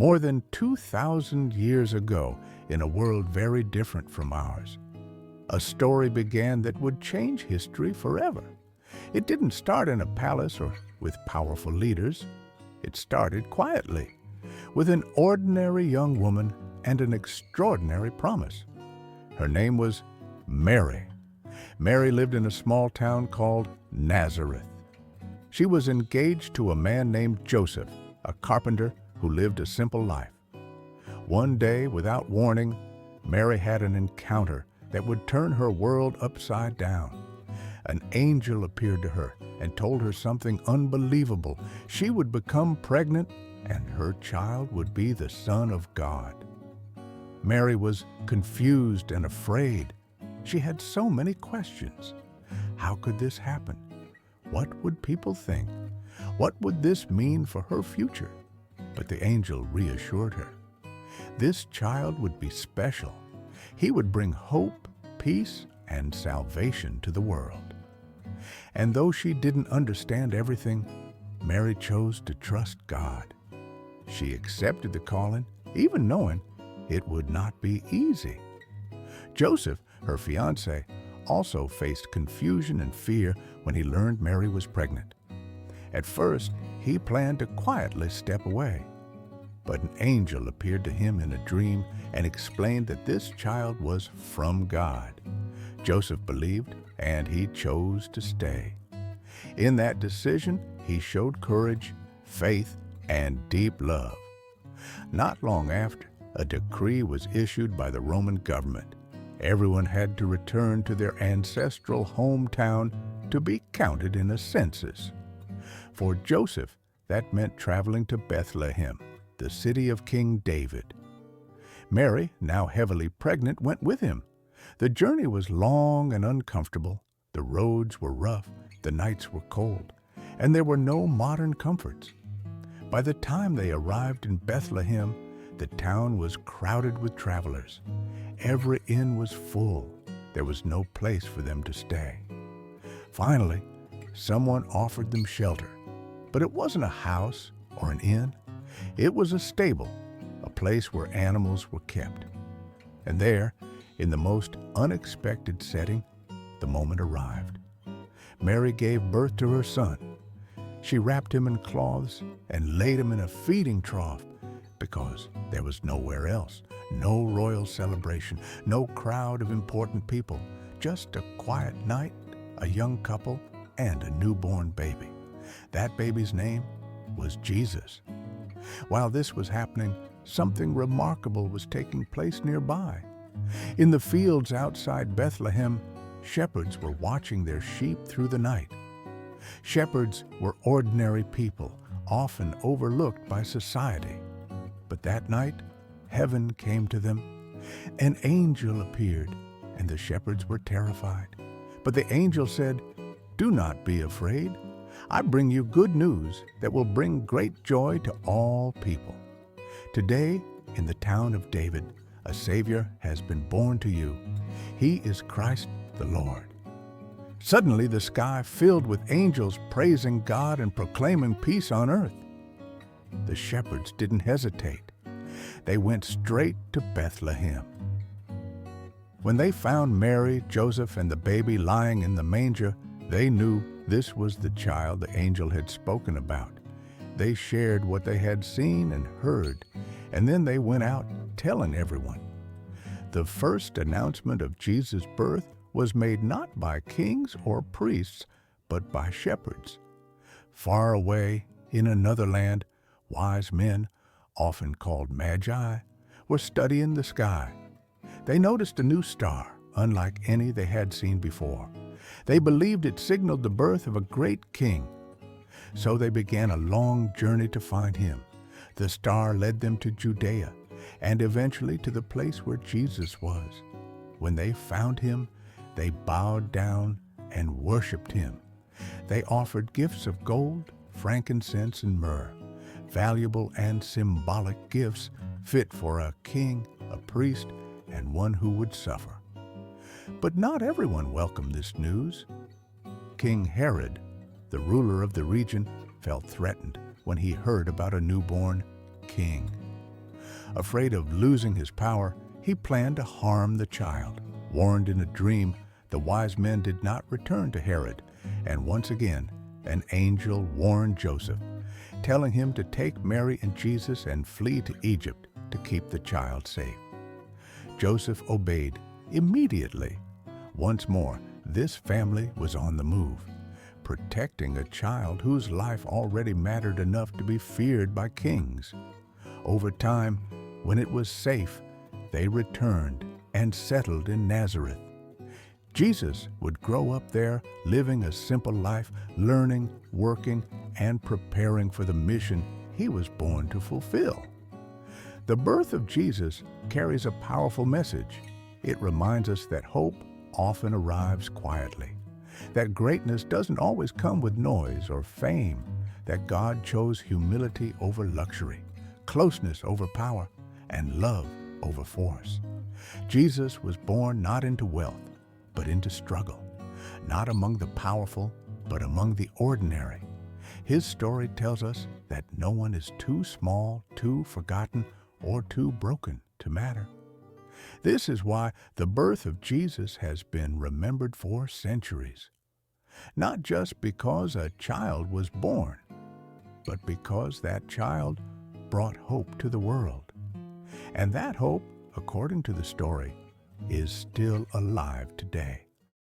More than 2,000 years ago, in a world very different from ours, a story began that would change history forever. It didn't start in a palace or with powerful leaders. It started quietly, with an ordinary young woman and an extraordinary promise. Her name was Mary. Mary lived in a small town called Nazareth. She was engaged to a man named Joseph, a carpenter who lived a simple life. One day, without warning, Mary had an encounter that would turn her world upside down. An angel appeared to her and told her something unbelievable. She would become pregnant, and her child would be the Son of God. Mary was confused and afraid. She had so many questions. How could this happen? What would people think? What would this mean for her future? But the angel reassured her. This child would be special. He would bring hope, peace, and salvation to the world. And though she didn't understand everything, Mary chose to trust God. She accepted the calling, even knowing it would not be easy. Joseph, her fiancé, also faced confusion and fear when he learned Mary was pregnant. At first, he planned to quietly step away. But an angel appeared to him in a dream and explained that this child was from God. Joseph believed, and he chose to stay. In that decision, he showed courage, faith, and deep love. Not long after, a decree was issued by the Roman government. Everyone had to return to their ancestral hometown to be counted in a census. For Joseph, that meant traveling to Bethlehem, the city of King David. Mary, now heavily pregnant, went with him. The journey was long and uncomfortable. The roads were rough, the nights were cold, and there were no modern comforts. By the time they arrived in Bethlehem, the town was crowded with travelers. Every inn was full. There was no place for them to stay. Finally, someone offered them shelter. But it wasn't a house or an inn. It was a stable, a place where animals were kept. And there, in the most unexpected setting, the moment arrived. Mary gave birth to her son. She wrapped him in cloths and laid him in a feeding trough because there was nowhere else. No royal celebration, no crowd of important people, just a quiet night, a young couple, and a newborn baby. That baby's name was Jesus. While this was happening, something remarkable was taking place nearby. In the fields outside Bethlehem, shepherds were watching their sheep through the night. Shepherds were ordinary people, often overlooked by society. But that night, heaven came to them. An angel appeared, and the shepherds were terrified. But the angel said, "Do not be afraid. I bring you good news that will bring great joy to all people. Today, in the town of David, a Savior has been born to you. He is Christ the Lord." Suddenly, the sky filled with angels praising God and proclaiming peace on earth. The shepherds didn't hesitate. They went straight to Bethlehem. When they found Mary, Joseph, and the baby lying in the manger, they knew this was the child the angel had spoken about. They shared what they had seen and heard, and then they went out telling everyone. The first announcement of Jesus' birth was made not by kings or priests, but by shepherds. Far away, in another land, wise men, often called magi, were studying the sky. They noticed a new star, unlike any they had seen before. They believed it signaled the birth of a great king. So they began a long journey to find him. The star led them to Judea and eventually to the place where Jesus was. When they found him, they bowed down and worshiped him. They offered gifts of gold, frankincense, and myrrh, valuable and symbolic gifts fit for a king, a priest, and one who would suffer. But not everyone welcomed this news. King Herod, the ruler of the region, felt threatened when he heard about a newborn king. Afraid of losing his power, he planned to harm the child. Warned in a dream, the wise men did not return to Herod, and once again, an angel warned Joseph, telling him to take Mary and Jesus and flee to Egypt to keep the child safe. Joseph obeyed immediately. Once more, this family was on the move, protecting a child whose life already mattered enough to be feared by kings. Over time, when it was safe, they returned and settled in Nazareth. Jesus would grow up there, living a simple life, learning, working, and preparing for the mission he was born to fulfill. The birth of Jesus carries a powerful message. It reminds us that hope often arrives quietly, that greatness doesn't always come with noise or fame, that God chose humility over luxury, closeness over power, and love over force. Jesus was born not into wealth, but into struggle, not among the powerful, but among the ordinary. His story tells us that no one is too small, too forgotten, or too broken to matter. This is why the birth of Jesus has been remembered for centuries. Not just because a child was born, but because that child brought hope to the world. And that hope, according to the story, is still alive today.